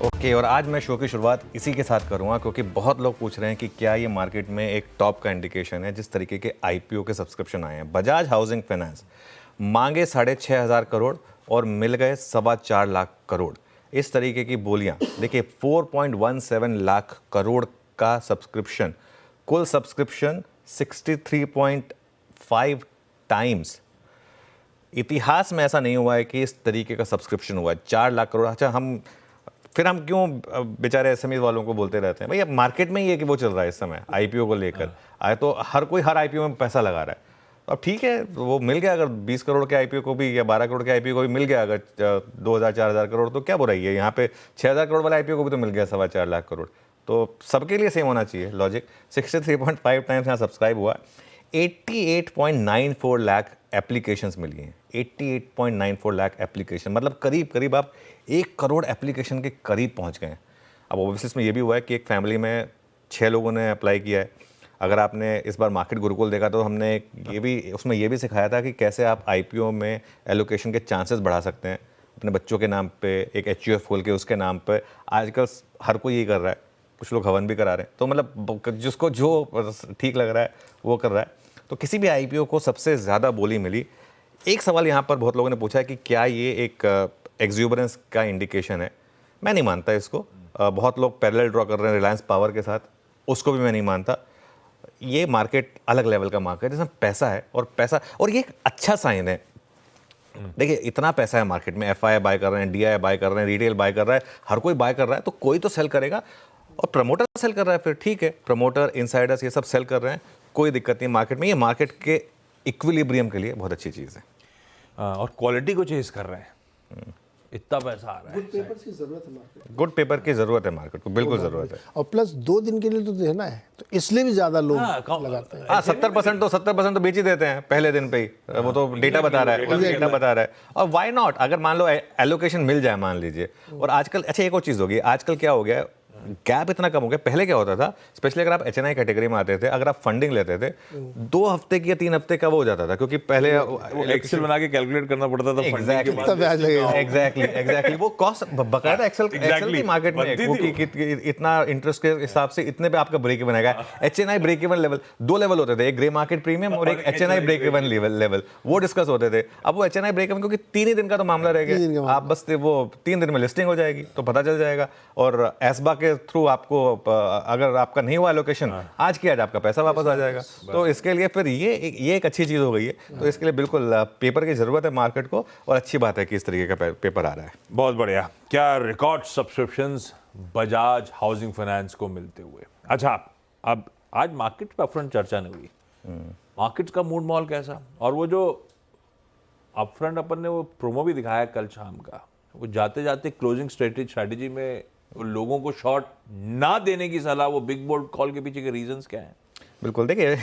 Okay और आज मैं शो की शुरुआत इसी के साथ करूंगा क्योंकि बहुत लोग पूछ रहे हैं कि क्या ये मार्केट में एक टॉप का इंडिकेशन है जिस तरीके के आईपीओ के सब्सक्रिप्शन आए हैं। बजाज हाउसिंग फाइनेंस मांगे 6,500 करोड़ और मिल गए 4.25 लाख करोड़। इस तरीके की बोलियां देखिए 4.17 लाख करोड़ का सब्सक्रिप्शन, कुल सब्सक्रिप्शन 63.5 टाइम्स। इतिहास में ऐसा नहीं हुआ है कि इस तरीके का सब्सक्रिप्शन हुआ है। 4 लाख करोड़। अच्छा, हम क्यों बेचारे एसएमई वालों को बोलते रहते हैं भाई, अब मार्केट में ही है कि वो चल रहा है इस समय आईपीओ को लेकर आए तो हर कोई हर आईपीओ में पैसा लगा रहा है। तो अब ठीक है, वो मिल गया अगर 20 करोड़ के आईपीओ को भी या 12 करोड़ के आईपीओ को भी मिल गया अगर 2,000-4,000 करोड़, तो क्या बुराई है। यहाँ पे 6,000 करोड़ वाला आईपीओ को भी तो मिल गया 4.25 लाख करोड़, तो सबके लिए सेम होना चाहिए लॉजिक। 63.5 टाइम्स यहाँ सब्सक्राइब हुआ। 88.94 लाख एप्लीकेशंस मिली हैं। 88.94 लाख एप्लीकेशन मतलब करीब करीब आप 1 करोड़ एप्लीकेशन के करीब पहुंच गए हैं। अब ऑब्वियसली इसमें ये भी हुआ है कि एक फैमिली में 6 लोगों ने अप्लाई किया है। अगर आपने इस बार मार्केट गुरुकुल देखा तो हमने उसमें ये भी सिखाया था कि कैसे आप आईपीओ में एलोकेशन के चांसेस बढ़ा सकते हैं। अपने बच्चों के नाम पे एक एचयूएफ खोल के उसके नाम पे आजकल हर कोई ये कर रहा है, कुछ लोग हवन भी करा रहे हैं। तो मतलब जिसको जो ठीक लग रहा है वो कर रहा है। तो किसी भी आईपीओ को सबसे ज़्यादा बोली मिली। एक सवाल यहाँ पर बहुत लोगों ने पूछा है कि क्या ये एक एक्सूबरेंस का इंडिकेशन है। मैं नहीं मानता इसको। बहुत लोग पैरेलल ड्रॉ कर रहे हैं रिलायंस पावर के साथ, उसको भी मैं नहीं मानता। ये मार्केट अलग लेवल का मार्केट है जिसमें पैसा है और ये एक अच्छा साइन है। देखिए इतना पैसा है मार्केट में, एफआई बाय कर रहे हैं, डीआई बाय कर रहे हैं, रिटेल बाय कर रहा है, हर कोई बाय कर रहा है, तो कोई तो सेल करेगा। और प्रमोटर सेल कर रहा है, फिर ठीक है, प्रमोटर इनसाइडर्स ये सब सेल कर रहे हैं, कोई दिक्कत नहीं मार्केट में। ये मार्केट के इक्विलिब्रियम के लिए बहुत अच्छी चीज़ है। और क्वालिटी को चेस कर रहे हैं, इतना पैसा आ रहा है। गुड पेपर की जरूरत है मार्केट, गुड पेपर की जरूरत है मार्केट को, बिल्कुल जरूरत है। और प्लस 2 दिन के लिए तो देना है, तो इसलिए भी ज्यादा लोग लगाते हैं। 70% तो बेच ही देते हैं पहले दिन पे ही। वो तो डेटा बता रहा है, और व्हाई नॉट। अगर मान लो एलोकेशन मिल जाए मान लीजिए। और आजकल अच्छा एक और चीज़ होगी, आजकल क्या हो गया है, गैप इतना कम हो गया। पहले क्या होता था, स्पेशली अगर आप एचएनआई कैटेगरी में आते थे, अगर आप फंडिंग लेते थे 2 हफ्ते की या 3 हफ्ते का वो हो जाता था, क्योंकि पहले एक्सेल बना के कैलकुलेट करना पड़ता था। एग्जैक्टली वो कॉस्ट बकायदा एक्सेल की मार्केट में इतना इंटरेस्ट के हिसाब से इतने पे आपका ब्रेक इवन आएगा। HNI break even level 2 level होते थे, एक ग्रे मार्केट प्रीमियम और एक एचएनआई ब्रेक इवन लेवल, वो डिस्कस होते थे। अब वो एचएनआई ब्रेक इवन क्योंकि 3 ही दिन का तो मामला रह गया, आप बस वो 3 दिन में लिस्टिंग हो जाएगी तो पता चल जाएगा। और एसबा के थ्रू आपको अगर आपका नहीं हुआ एलोकेशन आज की आज आपका पैसा वापस आ जाएगा। तो इसके लिए फिर ये एक अच्छी चीज़ हो गई है। तो इसके लिए बिल्कुल पेपर की ज़रूरत है मार्केट को, और अच्छी बात है कि इस तरीके का पेपर आ रहा है। बहुत बढ़िया। क्या record subscriptions Bajaj housing finance को मिलते हुए। अच्छा, अब आज मार्केट पर अपफ्रंट चर्चा नहीं हुई, मार्केट का मूड मॉल कैसा, और वो जो अपफ्रंट अपन ने वो प्रोमो भी दिखाया कल शाम का, वो जाते जाते क्लोजिंग स्ट्रेटेजी में लोगों को शॉर्ट ना देने की सलाह, वो बिग बोल्ड कॉल के पीछे के रीजंस क्या हैं? बिल्कुल, देखिए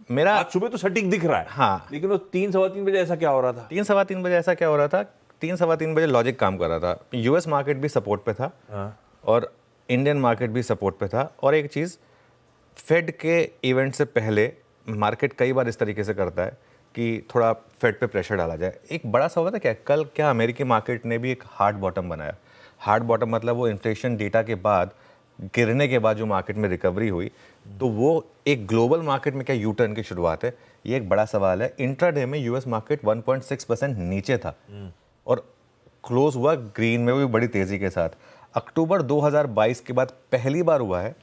मेरा आज सुबह तो सटीक दिख रहा है, हाँ, लेकिन वो 3-3 बजे ऐसा क्या हो रहा था? 3-3 बजे ऐसा क्या हो रहा था? 3-3 बजे लॉजिक काम कर रहा था। यूएस मार्केट भी सपोर्ट पे था और इंडियन मार्केट भी सपोर्ट पे था। और एक चीज़, फेड के इवेंट से पहले मार्केट कई बार इस तरीके से करता है कि थोड़ा फेड पे प्रेशर डाला जाए। एक बड़ा सा होगा था क्या, कल क्या अमेरिकी मार्केट ने भी एक हार्ड बॉटम बनाया। हार्ड बॉटम मतलब वो इन्फ्लेशन डेटा के बाद गिरने के बाद जो मार्केट में रिकवरी हुई, तो वो एक ग्लोबल मार्केट में क्या यू टर्न की शुरुआत है, ये एक बड़ा सवाल है। इंट्राडे में यूएस मार्केट 1.6% नीचे था और क्लोज हुआ ग्रीन में भी बड़ी तेज़ी के साथ। अक्टूबर 2022 के बाद पहली बार हुआ है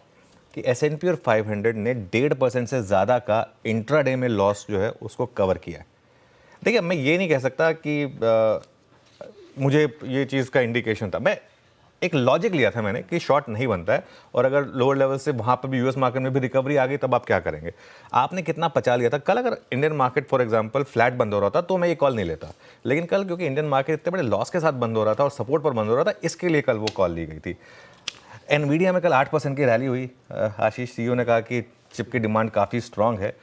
कि S&P और 500 ने 1.5% से ज़्यादा का इंट्राडे में लॉस जो है उसको कवर किया है। देखिए, मैं ये नहीं कह सकता कि मुझे ये चीज़ का इंडिकेशन था। मैं एक लॉजिक लिया था मैंने कि शॉर्ट नहीं बनता है, और अगर लोअर लेवल से वहाँ पर भी यूएस मार्केट में भी रिकवरी आ गई तब आप क्या करेंगे? आपने कितना पचा लिया था? कल अगर Indian market for example flat बंद हो रहा था तो मैं ये कॉल नहीं लेता, लेकिन कल क्योंकि इंडियन मार्केट इतने बड़े लॉस के साथ बंद हो रहा था और सपोर्ट पर बंद हो रहा था, इसके लिए कल वो कॉल ली गई थी। एनवीडिया में कल 8% की रैली हुई। आशीष सीईओ ने कहा कि चिप की डिमांड काफ़ी स्ट्रांग है।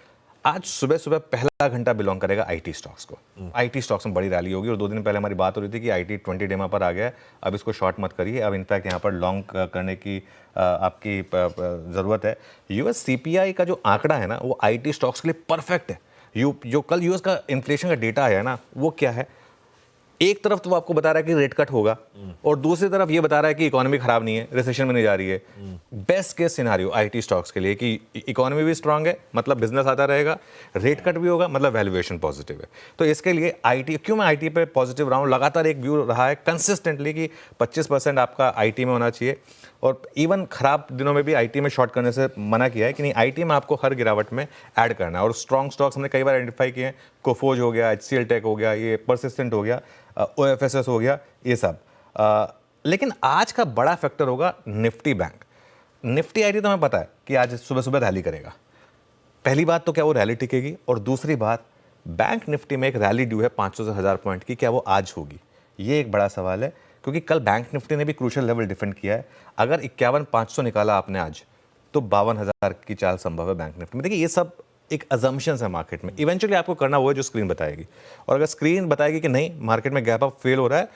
आज सुबह सुबह पहला घंटा बिलोंग करेगा आईटी स्टॉक्स को। आईटी स्टॉक्स में बड़ी रैली होगी, और 2 दिन पहले हमारी बात हो रही थी कि आईटी 20 डेमा पर आ गया है, अब इसको शॉर्ट मत करिए, अब इनफैक्ट यहाँ पर लॉन्ग करने की आपकी ज़रूरत है। यूएस सीपीआई का जो आंकड़ा है ना, वो आईटी स्टॉक्स के लिए परफेक्ट है। जो कल यूएस का इन्फ्लेशन का डेटा आया है ना, वो क्या है, एक तरफ तो वो आपको बता रहा है कि रेट कट होगा और दूसरी तरफ ये बता रहा है कि इकोनॉमी खराब नहीं है, रिसेशन में नहीं जा रही है। Best case scenario IT stocks के लिए कि इकोनॉमी भी स्ट्रांग है, मतलब बिजनेस आता रहेगा, रेट कट भी होगा, मतलब वैल्यूएशन पॉजिटिव है। तो इसके लिए आईटी, क्यों मैं आईटी पे पॉजिटिव रहा हूँ, लगातार एक व्यू रहा है कंसिस्टेंटली कि 25% आपका आईटी में होना चाहिए। और इवन खराब दिनों में भी आईटी में शॉर्ट करने से मना किया है कि नहीं, आईटी में आपको हर गिरावट में ऐड करना है। और स्ट्रॉन्ग स्टॉक्स हमने कई बार आइडेंटिफाई किए हैं, कोफोज हो गया, HCL टेक हो गया, ये परसिस्टेंट हो गया, OFSS हो गया, ये सब। लेकिन आज का बड़ा फैक्टर होगा निफ्टी बैंक। निफ्टी आईटी तो हमें पता है कि आज सुबह सुबह रैली करेगा। पहली बात तो क्या वो रैली टिकेगी, और दूसरी बात बैंक निफ्टी में एक रैली ड्यू है 500 से 1000 पॉइंट की, क्या वो आज होगी, ये एक बड़ा सवाल है। क्योंकि कल बैंक निफ्टी ने भी क्रूशियल लेवल डिफेंड किया है। अगर 51,500 निकाला आपने आज, तो 52,000 की चाल संभव है बैंक निफ्टी में। देखिए, ये सब एक अजम्पशंस है मार्केट में। इवेंचुअली आपको करना वो है जो स्क्रीन बताएगी, और अगर स्क्रीन बताएगी कि नहीं मार्केट में गैप अप फेल हो रहा है,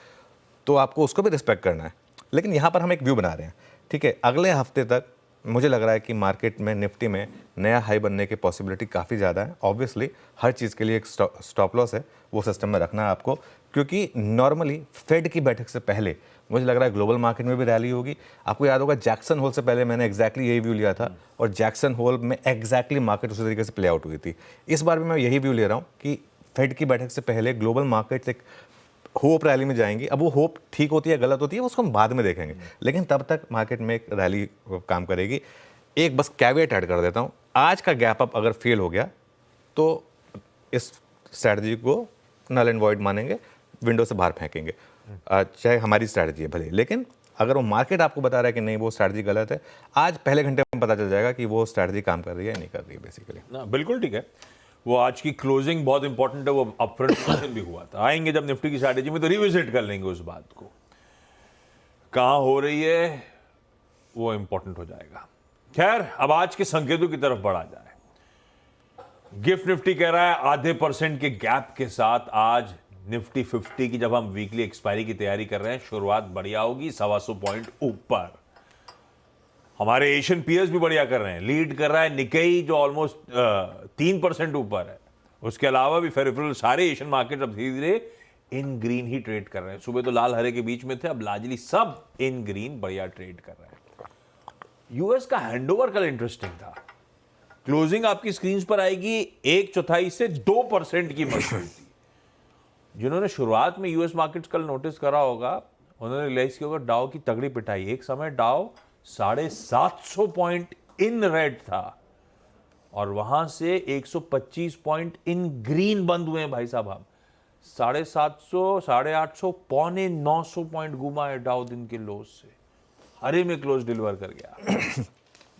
तो आपको उसको भी रिस्पेक्ट करना है। लेकिन यहाँ पर हम एक व्यू बना रहे हैं, ठीक है। अगले हफ्ते तक मुझे लग रहा है कि मार्केट में निफ्टी में नया हाई बनने की पॉसिबिलिटी काफ़ी ज़्यादा है। ऑब्वियसली हर चीज़ के लिए एक स्टॉप लॉस है, वो सिस्टम में रखना है आपको, क्योंकि नॉर्मली फेड की बैठक से पहले मुझे लग रहा है ग्लोबल मार्केट में भी रैली होगी। आपको याद होगा जैक्सन होल से पहले मैंने एग्जैक्टली यही व्यू लिया था, और जैक्सन होल में एग्जैक्टली मार्केट उसी तरीके से प्ले आउट हुई थी। इस बार भी मैं यही व्यू ले रहा हूँ कि फेड की बैठक से पहले ग्लोबल मार्केट एक होप रैली में जाएंगी। अब वो होप ठीक होती है गलत होती है, उसको हम बाद में देखेंगे, लेकिन तब तक मार्केट में एक रैली काम करेगी। एक बस कैवेट ऐड कर देता हूँ, आज का गैप अप अगर फेल हो गया तो इस स्ट्रैटेजी को नल एंड वॉइड मानेंगे, विंडो से बाहर फेंकेंगे, चाहे हमारी स्ट्रैटेजी है भले। लेकिन अगर वो मार्केट आपको बता रहा है कि नहीं वो स्ट्रैटेजी गलत है, आज पहले घंटे में पता चल जाएगा कि वो स्ट्रैटेजी काम कर रही है नहीं कर रही है बेसिकली। ना बिल्कुल ठीक है, वो आज की क्लोजिंग बहुत इंपॉर्टेंट है, वो अपफ्रंट क्वेश्चन भी हुआ था। आएंगे जब निफ्टी की स्ट्रैटेजी में तो रिविजिट कर लेंगे उस बात को, कहां हो रही है वो इंपॉर्टेंट हो जाएगा। खैर, अब आज के संकेतों की तरफ बढ़ा जाए। गिफ्ट निफ्टी कह रहा है आधे % के गैप के साथ आज निफ्टी 50 की, जब हम वीकली एक्सपायरी की तैयारी कर रहे हैं, शुरुआत बढ़िया होगी 125 पॉइंट ऊपर। हमारे एशियन पीयर्स भी बढ़िया कर रहे हैं, लीड कर रहा है निकेई जो ऑलमोस्ट 3% ऊपर है। उसके अलावा भी फेरिफेरल सारे एशियन मार्केट अब धीरे धीरे इन ग्रीन ही ट्रेड कर रहे हैं। सुबह तो लाल हरे के बीच में थे, अब लार्जली सब इन ग्रीन बढ़िया ट्रेड कर रहे हैं। यूएस का हैंडओवर कल इंटरेस्टिंग था। क्लोजिंग आपकी स्क्रीन पर आएगी 1/4 से 2% की मजबूती। जिन्होंने शुरुआत में यूएस मार्केट्स कल नोटिस करा होगा, उन्होंने रियलाइज किया होगा डाउ की तगड़ी पिटाई। एक समय डाउ 750 पॉइंट इन रेड था और वहां से 125 पॉइंट इन ग्रीन बंद हुए हैं भाई साहब। हम 750, 850, 950 पॉइंट घुमा है डाउ दिन के लोज से, हरे में क्लोज डिलीवर कर गया।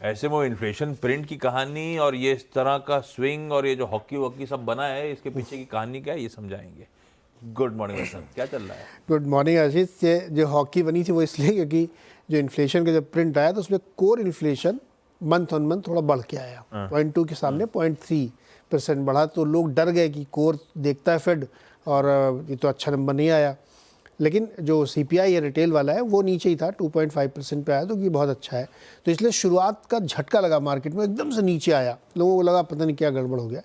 ऐसे में इन्फ्लेशन प्रिंट की कहानी और ये इस तरह का स्विंग और ये जो हॉकी वॉकी सब बना है, इसके पीछे की कहानी क्या है ये समझाएंगे। गुड मॉर्निंग सर, क्या चल रहा है? गुड मॉर्निंग आशीष। ये जो हॉकी बनी थी वो इसलिए क्योंकि जो इन्फ्लेशन का जब प्रिंट आया तो उसमें core inflation month on month थोड़ा बढ़ के आया। 0.2 के सामने 0.3% बढ़ा, तो लोग डर गए कि कोर देखता है फेड और ये तो अच्छा नंबर नहीं आया। लेकिन जो CPI है रिटेल वाला है वो नीचे ही था, 2.5% पे आया, तो ये बहुत अच्छा है। तो इसलिए शुरुआत का झटका लगा मार्केट में, एकदम से नीचे आया, लोगों को लगा पता नहीं क्या गड़बड़ हो गया।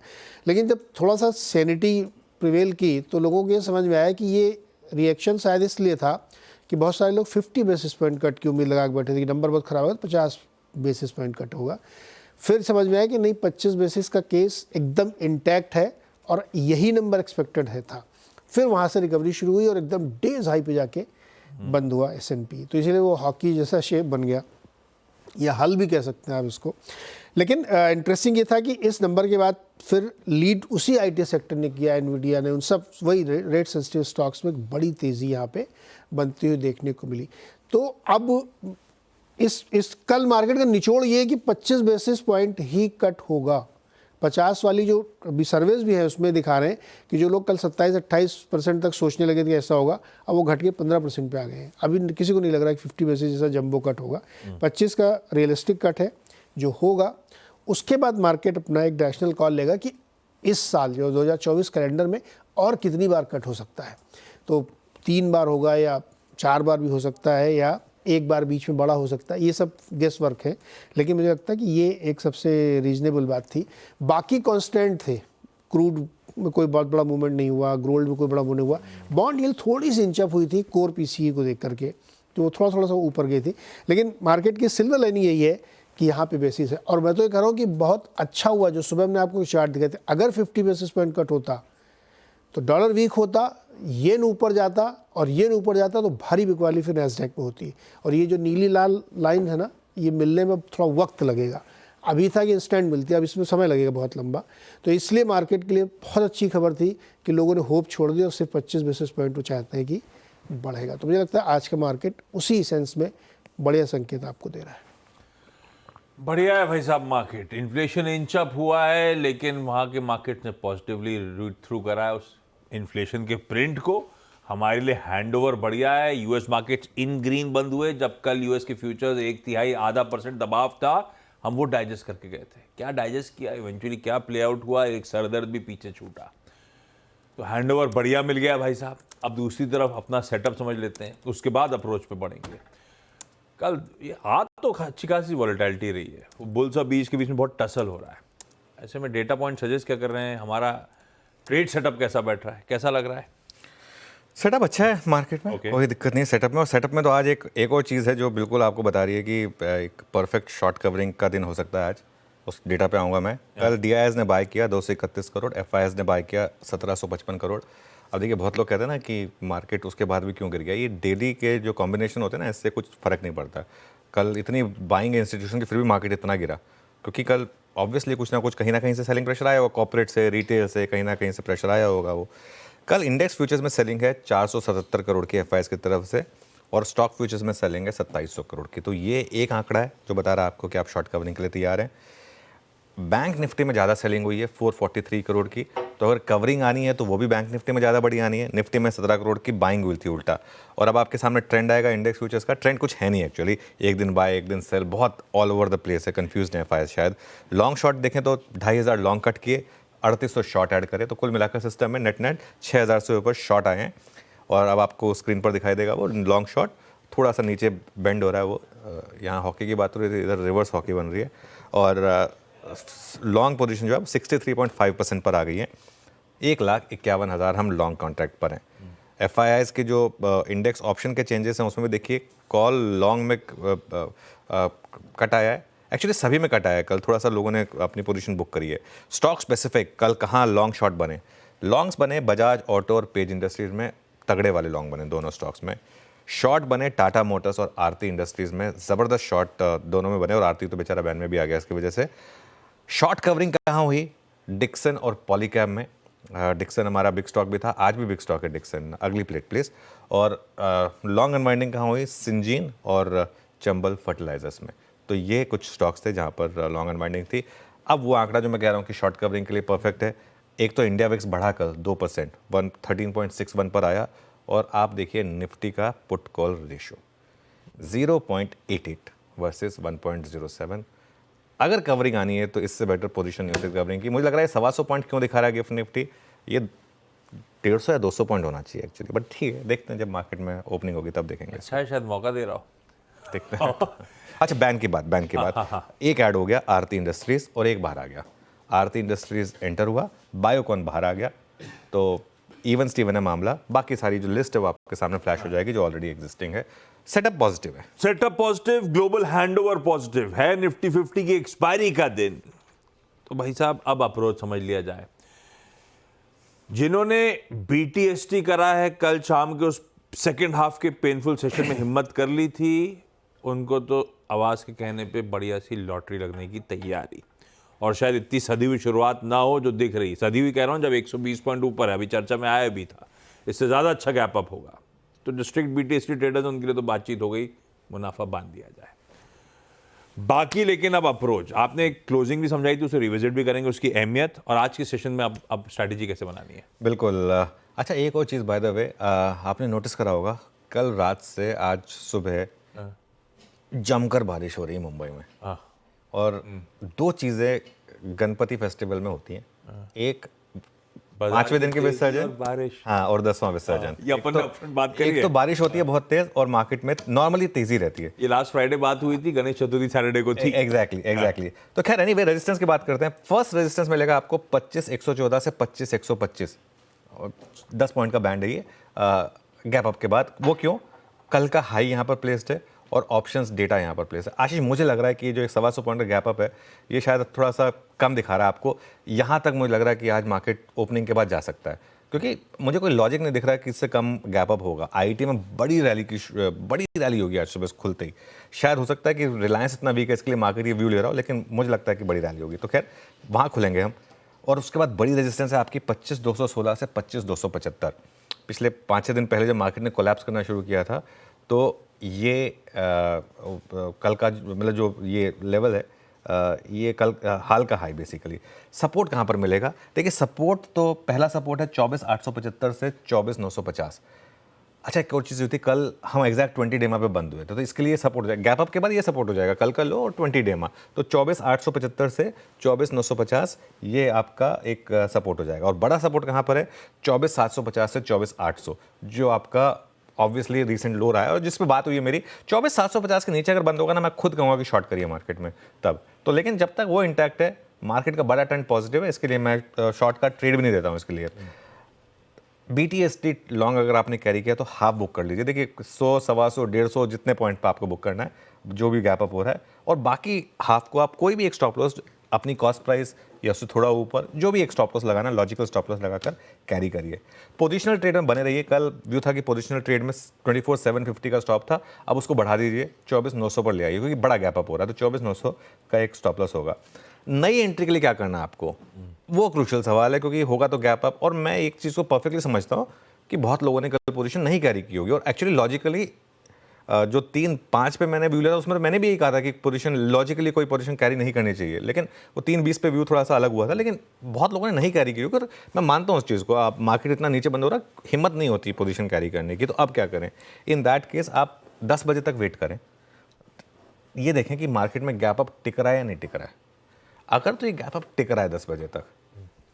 लेकिन जब थोड़ा सा सैनिटी प्रिवेल की तो लोगों को ये समझ में आया कि ये रिएक्शन शायद इसलिए था कि बहुत सारे लोग 50 बेसिस पॉइंट कट की उम्मीद लगा के बैठे थे कि नंबर बहुत ख़राब होगा तो 50 बेसिस पॉइंट कट होगा। फिर समझ में आया कि नहीं, 25 बेसिस का केस एकदम इंटैक्ट है और यही नंबर एक्सपेक्टेड है था। फिर वहाँ से रिकवरी शुरू हुई और एकदम डेज हाई पे जाके बंद हुआ S&P। तो इसलिए वो हॉकी जैसा शेप बन गया, या हल भी कह सकते हैं आप इसको। लेकिन इंटरेस्टिंग ये था कि इस नंबर के बाद फिर लीड उसी IT सेक्टर ने किया, एनवीडिया ने, उन सब वही रेट सेंसिटिव स्टॉक्स में बड़ी तेज़ी यहाँ पे बनती हुई देखने को मिली। तो अब इस कल मार्केट का निचोड़ ये है कि 25 बेसिस पॉइंट ही कट होगा। 50 वाली जो अभी सर्वेज भी है उसमें दिखा रहे हैं कि जो लोग कल 27-28% तक सोचने लगे थे कि ऐसा होगा, अब वो घट के 15% पे आ गए हैं। अभी किसी को नहीं लग रहा कि 50 बेसिस जैसा जंबो कट होगा। 25 का रियलिस्टिक कट है जो होगा। उसके बाद मार्केट अपना एक डायरेक्शनल कॉल लेगा कि इस साल जो 2024 कैलेंडर में और कितनी बार कट हो सकता है। तो 3 बार होगा या 4 बार भी हो सकता है, या एक बार बीच में बड़ा हो सकता है, ये सब गेस वर्क है। लेकिन मुझे लगता है कि ये एक सबसे रीजनेबल बात थी। बाकी कांस्टेंट थे, क्रूड में कोई बहुत बड़ा मूवमेंट नहीं हुआ, गोल्ड में कोई बड़ा मूवमेंट नहीं हुआ। बॉन्ड यील्ड थोड़ी सी इंचअप हुई थी कोर पीसीई को देख करके, तो वो थोड़ा सा ऊपर गई थी। लेकिन मार्केट की सिल्वर लाइनिंग यही है कि यहाँ पे बेसिस है। और मैं तो ये कह रहा हूँ कि बहुत अच्छा हुआ जो सुबह हमने आपको चार्ट दिखाए थे। अगर 50 बेसिस पॉइंट कट होता तो डॉलर वीक होता, येन ऊपर जाता, और येन ऊपर जाता तो भारी बिकवाली फिर नैस्डैक में होती। और ये जो नीली लाल लाइन है ना, ये मिलने में थोड़ा वक्त लगेगा। अभी था कि इंस्टेंट मिलती है, अब इसमें समय लगेगा बहुत लंबा। तो इसलिए मार्केट के लिए बहुत अच्छी खबर थी कि लोगों ने होप छोड़ दी और सिर्फ 25 बेसिस पॉइंट वो चाहते हैं कि बढ़ेगा। तो मुझे लगता है आज का मार्केट उसी सेंस में बढ़िया संकेत आपको दे रहा है। बढ़िया है भाई साहब मार्केट। इन्फ्लेशन इंच अप हुआ है, लेकिन वहाँ के मार्केट ने पॉजिटिवली रीड थ्रू करा है उस इन्फ्लेशन के प्रिंट को। हमारे लिए हैंडओवर बढ़िया है। यूएस मार्केट्स इन ग्रीन बंद हुए, जब कल यूएस के फ्यूचर्स 1/3 0.5% दबाव था, हम वो डाइजेस्ट करके गए थे। क्या डाइजेस्ट किया, इवेंचुअली क्या प्ले आउट हुआ, एक सरदर्द भी पीछे छूटा। तो हैंडओवर बढ़िया मिल गया भाई साहब। अब दूसरी तरफ अपना सेटअप समझ लेते हैं, उसके बाद अप्रोच पे बढ़ेंगे। कल ये आज तो अच्छी खासी वॉलेटिलिटी रही है, बुल्स और बीच के बीच में बहुत टसल हो रहा है। ऐसे में डेटा पॉइंट सजेस्ट क्या कर रहे हैं, हमारा ट्रेड सेटअप कैसा बैठ रहा है, कैसा लग रहा है? सेटअप अच्छा है मार्केट में, Okay. कोई दिक्कत नहीं है सेटअप में। और सेटअप में तो आज एक और चीज़ है जो बिल्कुल आपको बता रही है कि एक परफेक्ट शॉर्ट कवरिंग का दिन हो सकता है आज। उस डेटा पे आऊँगा मैं। कल DIs ने बाय किया 231 करोड़, FIs ने बाय किया 1755 करोड़। अब देखिए, बहुत लोग कहते हैं ना कि मार्केट उसके बाद भी क्यों गिर गया। ये डेली के जो कॉम्बिनेशन होते हैं ना, इससे कुछ फ़र्क नहीं पड़ता। कल इतनी बाइंग इंस्टीट्यूशन की फिर भी मार्केट इतना गिरा, क्योंकि कल ऑब्वियसली कुछ ना कुछ कहीं ना कहीं से सेलिंग प्रेशर आया होगा, कॉर्पोरेट से, रिटेल से, कहीं ना कहीं से प्रेशर आया होगा। वो कल इंडेक्स फ्यूचर्स में सेलिंग है 477 करोड़ की FIs की तरफ से, और स्टॉक फ्यूचर्स में सेलिंग है 2700 करोड़ की। तो ये एक आंकड़ा है जो बता रहा है आपको कि आप शॉर्ट कवरिंग के लिए तैयार हैं। बैंक निफ्टी में ज़्यादा सेलिंग हुई है 443 करोड़ की, तो अगर कवरिंग आनी है तो वो भी बैंक निफ्टी में ज़्यादा बड़ी आनी है। निफ्टी में 17 करोड़ की बाइंग हुई थी उल्टा। और अब आपके सामने ट्रेंड आएगा इंडेक्स फ्यूचर्स का। ट्रेंड कुछ है नहीं एक्चुअली, एक दिन बाय एक दिन सेल, बहुत ऑल ओवर द प्लेस है, कंफ्यूज है FIs शायद। लॉन्ग शॉर्ट देखें तो 2500 लॉन्ग कट किए, 3800 शॉर्ट ऐड करें, तो कुल मिलाकर सिस्टम में नेट 6000 से ऊपर शॉर्ट आए हैं। और अब आपको स्क्रीन पर दिखाई देगा वो लॉन्ग शॉट थोड़ा सा नीचे बेंड हो रहा है। वो यहाँ हॉकी की बात हो रही थी, इधर रिवर्स हॉकी बन रही है। और लॉन्ग पोजीशन जो है 63.5% पर आ गई है। 1,51,000 हम लॉन्ग कॉन्ट्रैक्ट पर हैं। FIIs के जो इंडेक्स ऑप्शन के चेंजेस हैं उसमें भी देखिए, कॉल लॉन्ग में कट आया है, एक्चुअली सभी में कट आया है। कल थोड़ा सा लोगों ने अपनी पोजीशन बुक करी है। स्टॉक स्पेसिफिक कल कहाँ लॉन्ग शॉट बने, लॉन्ग्स बने बजाज ऑटो और पेज इंडस्ट्रीज में, तगड़े वाले लॉन्ग बने दोनों स्टॉक्स में। शॉर्ट बने टाटा मोटर्स और आरती इंडस्ट्रीज में, ज़बरदस्त शॉर्ट दोनों में बने, और आरती तो बेचारा बैन में भी आ गया इसकी वजह से। शॉर्ट कवरिंग कहाँ हुई, डिक्सन और पॉलीकैब में। डिक्सन हमारा बिग स्टॉक भी था, आज भी बिग स्टॉक है डिक्सन। अगली प्लेट प्लीज। और लॉन्ग अनवाइंडिंग कहाँ हुई, सिंजीन और चंबल फर्टिलाइजर्स में। तो ये कुछ स्टॉक्स थे जहाँ पर लॉन्ग अनवाइंडिंग थी। अब वो आंकड़ा जो मैं कह रहा हूँ कि शॉर्ट कवरिंग के लिए परफेक्ट है। एक तो इंडिया विक्स बढ़ा कल 2%, 113.61 पर आया। और आप देखिए निफ्टी का पुट कॉल रेशो 0.88 वर्सेस 1.07। अगर कवरिंग आनी है तो इससे बेटर पोजीशन नहीं होती कवरिंग की। मुझे लग रहा है 125 पॉइंट क्यों दिखा रहा है गिफ्ट निफ्टी, ये 150 या 200 पॉइंट होना चाहिए एक्चुअली, बट ठीक है, देखते हैं जब मार्केट में ओपनिंग होगी तब देखेंगे। अच्छा है, शायद मौका दे रहा हो, देखते हैं। अच्छा, बैंक की बात एक ऐड हो गया आरती इंडस्ट्रीज और एक बाहर आ गया। आरती इंडस्ट्रीज एंटर हुआ, बायोकॉन बाहर आ गया, तो इवन स्टीवन है मामला। बाकी सारी जो लिस्ट है वो आपके सामने फ्लैश हो जाएगी जो ऑलरेडी एग्जिस्टिंग है। सेटअप पॉजिटिव है, setup positive, global handover positive है। निफ्टी 50 की एक्सपायरी का दिन, तो भाई साहब अब अप्रोच समझ लिया जाए। जिन्होंने BTST करा है, कल शाम के उस सेकेंड हाफ के पेनफुल सेशन में हिम्मत कर ली थी, उनको तो आवाज के कहने पे बढ़िया सी लॉटरी लगने की तैयारी। और शायद इतनी सदी हुई शुरुआत ना हो जो दिख रही, सदी हुई कह रहा हूं, जब 120 पॉइंट ऊपर है, अभी चर्चा में आया भी था, इससे ज्यादा अच्छा गैप अप होगा। तो डिस्ट्रिक्ट BTST ट्रेडर्स, उनके लिए तो बातचीत हो गई, मुनाफा बांध दिया जाए बाकी। लेकिन अब अप्रोच, आपने क्लोजिंग भी समझाई थी, उसे रिविजिट भी करेंगे, उसकी अहमियत, और आज के सेशन में अब स्ट्रैटेजी कैसे बनानी है। बिल्कुल। अच्छा, एक और चीज़ बाय द वे, आपने नोटिस करा होगा कल रात से आज सुबह जमकर बारिश हो रही है मुंबई में। और दो चीज़ें गणपति फेस्टिवल में होती हैं, एक 5वें दिन के तेजी विसर्जन, और बारिश। हाँ, और 10वां विसर्जन। ये अपन ने अपनी बात करी एक है। तो बारिश होती है बहुत तेज और मार्केट में नॉर्मली तेजी रहती है। ये लास्ट फ्राइडे बात हुई थी, गणेश चतुर्थी सैटरडे को थी। एग्जैक्टली। तो खैर एनीवे रेजिस्टेंस की बात करते हैं। फर्स्ट रेजिस्टेंस मिलेगा आपको 25,114 से 25,125 और 10 पॉइंट का बैंड है ये गैप अप के बाद। वो क्यों? कल का हाई यहाँ पर प्लेस्ड है और ऑप्शंस डेटा यहाँ पर प्लेस है। आशीष, मुझे लग रहा है कि ये जो 125 पॉइंट का गैप अप है ये शायद थोड़ा सा कम दिखा रहा है आपको। यहाँ तक मुझे लग रहा है कि आज मार्केट ओपनिंग के बाद जा सकता है, क्योंकि मुझे कोई लॉजिक नहीं दिख रहा है कि इससे कम गैप अप होगा। आईटी में बड़ी रैली होगी आज सुबह खुलते ही। शायद हो सकता है कि रिलायंस इतना वीक है इसके लिए मार्केट ये व्यू ले रहा हो, लेकिन मुझे लगता है कि बड़ी रैली होगी। तो खैर वहाँ खुलेंगे हम। और उसके बाद बड़ी रेजिस्टेंस है आपकी 25,216 से 25,275। पिछले 5-6 दिन पहले जब मार्केट ने कोलैप्स करना शुरू किया था तो ये कल का मतलब जो ये लेवल है ये कल हाल का हाई बेसिकली। सपोर्ट कहाँ पर मिलेगा? देखिए सपोर्ट तो पहला सपोर्ट है 24,875 से 24,950। अच्छा, एक और चीज़ होती है, कल हम एग्जैक्ट 20 डेमा पे बंद हुए थे, तो इसके लिए सपोर्ट हो जाएगा। गैप अप के बाद ये सपोर्ट हो जाएगा, कल का लो और 20 डेमा। तो 24,875 से 24,950 ये आपका एक सपोर्ट हो जाएगा। और बड़ा सपोर्ट कहाँ पर है? 24,750 से 24,800 जो आपका ऑब्वियसली रिसेंट लो रहा है और जिस पे बात हुई है मेरी। 24,750 के नीचे अगर बंद होगा ना, मैं खुद कहूँगा कि शॉर्ट करिए मार्केट में तब तो। लेकिन जब तक वो इंटैक्ट है, मार्केट का बड़ा ट्रेंड पॉजिटिव है, इसके लिए मैं शॉर्ट का ट्रेड भी नहीं देता हूँ इसके लिए। BTST लॉन्ग अगर आपने कैरी किया तो हाफ बुक कर लीजिए। देखिए 100, 125, 150 जितने पॉइंट पे आपको बुक करना है, जो भी गैप अप हो रहा है, और बाकी हाफ को आप कोई भी एक स्टॉप लॉस अपनी कॉस्ट प्राइस या उससे थोड़ा ऊपर जो भी एक स्टॉप लॉस लगाना, लॉजिकल स्टॉप लॉस लगाकर कैरी करिए। पोजिशनल ट्रेड में बने रहिए। कल व्यू था कि पोजिशनल ट्रेड में 24,750 का स्टॉप था, अब उसको बढ़ा दीजिए 24,900 पर ले आइए, क्योंकि बड़ा गैप अप हो रहा है। तो 24,900 का एक स्टॉप लॉस होगा। नई एंट्री के लिए क्या करना है आपको, वो क्रूशियल सवाल है, क्योंकि होगा तो गैप अप। और मैं एक चीज़ को परफेक्टली समझता हूँ कि बहुत लोगों ने कल पोजीशन नहीं कैरी की होगी, और एक्चुअली लॉजिकली जो 3-5 पे मैंने व्यू लिया था उसमें मैंने भी यही कहा था कि पोजीशन लॉजिकली कोई पोजीशन कैरी नहीं करनी चाहिए, लेकिन वो 3-20 पे व्यू थोड़ा सा अलग हुआ था। लेकिन बहुत लोगों ने नहीं कैरी की, क्योंकि मैं मानता हूँ उस चीज़ को। आप मार्केट इतना नीचे बंद हो रहा, हिम्मत नहीं होती पोजीशन कैरी करने की, तो अब क्या करें? इन दैट केस आप 10 बजे तक वेट करें, ये देखें कि मार्केट में गैप अप टिक रहा है या नहीं टिक रहा है। अगर तो ये गैप अप टिक रहा है 10 बजे तक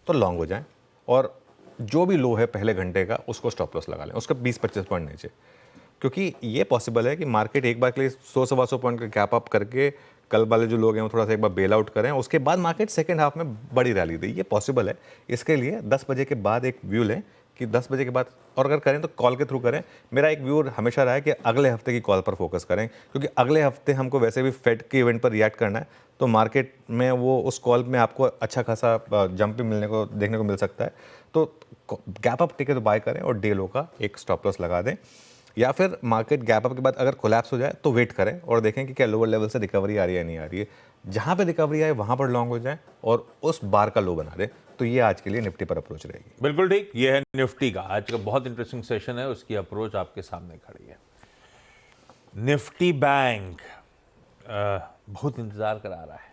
तो लॉन्ग हो जाएं, और जो भी लो है पहले घंटे का उसको स्टॉप लॉस लगा लें, उसका 20-25 पॉइंट नीचे। क्योंकि ये पॉसिबल है कि मार्केट एक बार के लिए 100-125 पॉइंट का गैप अप करके कल वाले जो लोग हैं वो थोड़ा सा एक बार बेल आउट करें, उसके बाद मार्केट सेकंड हाफ में बड़ी रैली दे। ये पॉसिबल है। इसके लिए 10 बजे के बाद एक व्यू लें कि 10 बजे के बाद, और अगर करें तो कॉल के थ्रू करें। मेरा एक व्यू हमेशा रहा है कि अगले हफ्ते की कॉल पर फोकस करें, क्योंकि अगले हफ्ते हमको वैसे भी फेड के इवेंट पर रिएक्ट करना है, तो मार्केट में वो उस कॉल में आपको अच्छा खासा जंप भी मिलने को देखने को मिल सकता है। तो गैप अप टिके तो बाय करें और डे लो का एक स्टॉप लॉस लगा दें, या फिर मार्केट गैप अप के बाद अगर कोलैप्स हो जाए तो वेट करें और देखें कि क्या लोअर लेवल से रिकवरी आ रही है या नहीं आ रही है। जहाँ पे रिकवरी आए वहाँ पर लॉन्ग हो जाए और उस बार का लो बना दें। तो ये आज के लिए निफ्टी पर अप्रोच रहेगी। बिल्कुल ठीक, ये है निफ्टी का आज का बहुत इंटरेस्टिंग सेशन है, उसकी अप्रोच आपके सामने खड़ी है। निफ्टी बैंक बहुत इंतजार करा रहा है।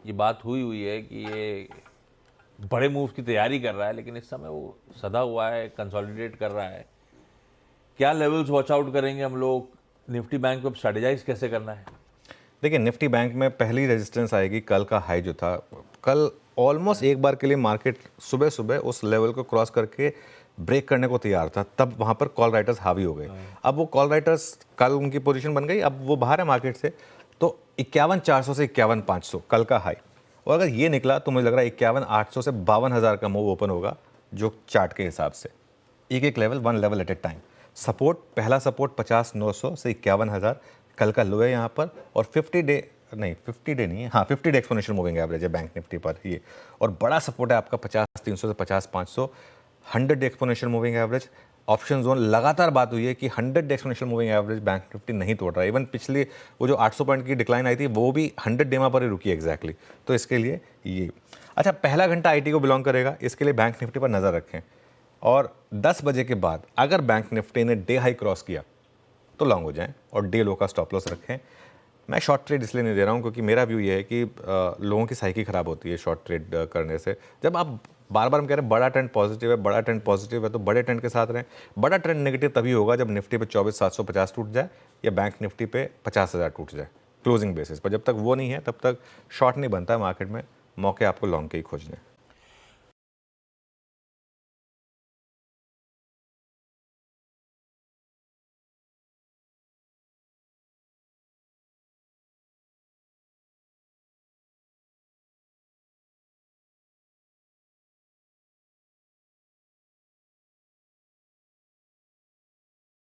ये बात हुई है कि ये बड़े मूव की तैयारी कर रहा है, लेकिन इस समय वो सदा हुआ है, कंसोलिडेट कर रहा है। क्या लेवल्स वॉच आउट करेंगे हम लोग? निफ्टी बैंक को स्ट्रेटेजाइज कैसे करना है? देखिए निफ्टी बैंक में पहली रेजिस्टेंस आएगी कल का हाई जो था। कल ऑलमोस्ट एक बार के लिए मार्केट सुबह सुबह उस लेवल को क्रॉस करके ब्रेक करने को तैयार था, तब वहाँ पर कॉल राइटर्स हावी हो गए। अब वो कॉल राइटर्स कल उनकी पोजीशन बन गई, अब वो बाहर है मार्केट से। तो 51,400 से 51,500 कल का हाई, और अगर ये निकला तो मुझे लग रहा है 51,800 से 52,000 का मूव ओपन होगा, जो चार्ट के हिसाब से। एक एक level, one level at a time. Support, पहला सपोर्ट 50,900 से 51,000 कल का लो है यहाँ पर, और 50 डे नहीं है, हाँ 50 डे एक्सपोनेंशियल मूविंग एवरेज है बैंक निफ्टी पर ये, और बड़ा सपोर्ट है आपका 50,300 से 50,500। 100 day exponential moving average, option zone. लगातार बात हुई है कि 100 day exponential moving average bank Nifty नहीं तोड़ रहा है। इवन पिछली वो जो 800 पॉइंट की डिक्लाइन आई थी वो भी 100 डेमा पर ही रुकी एग्जैक्टली। तो इसके लिए ये अच्छा, पहला घंटा आईटी को बिलोंग करेगा, इसके लिए बैंक निफ्टी पर नज़र रखें। और 10 बजे के बाद अगर बैंक निफ्टी ने डे हाई क्रॉस किया तो लॉन्ग हो जाएं और डे लो का स्टॉप लॉस रखें। मैं शॉर्ट ट्रेड इसलिए नहीं दे रहा हूं क्योंकि मेरा व्यू ये है कि लोगों की साइकी ख़राब होती है शॉर्ट ट्रेड करने से। जब आप बार बार हम कह रहे हैं बड़ा ट्रेंड पॉजिटिव है, बड़ा ट्रेंड पॉजिटिव है, तो बड़े ट्रेंड के साथ रहें। बड़ा ट्रेंड नेगेटिव तभी होगा जब निफ्टी पे 24,750 टूट जाए या बैंक निफ्टी पे 50,000 टूट जाए क्लोजिंग बेसिस पर। जब तक वो नहीं है तब तक शॉर्ट नहीं बनता है मार्केट में, मौके आपको लॉन्ग के ही खोजने हैं।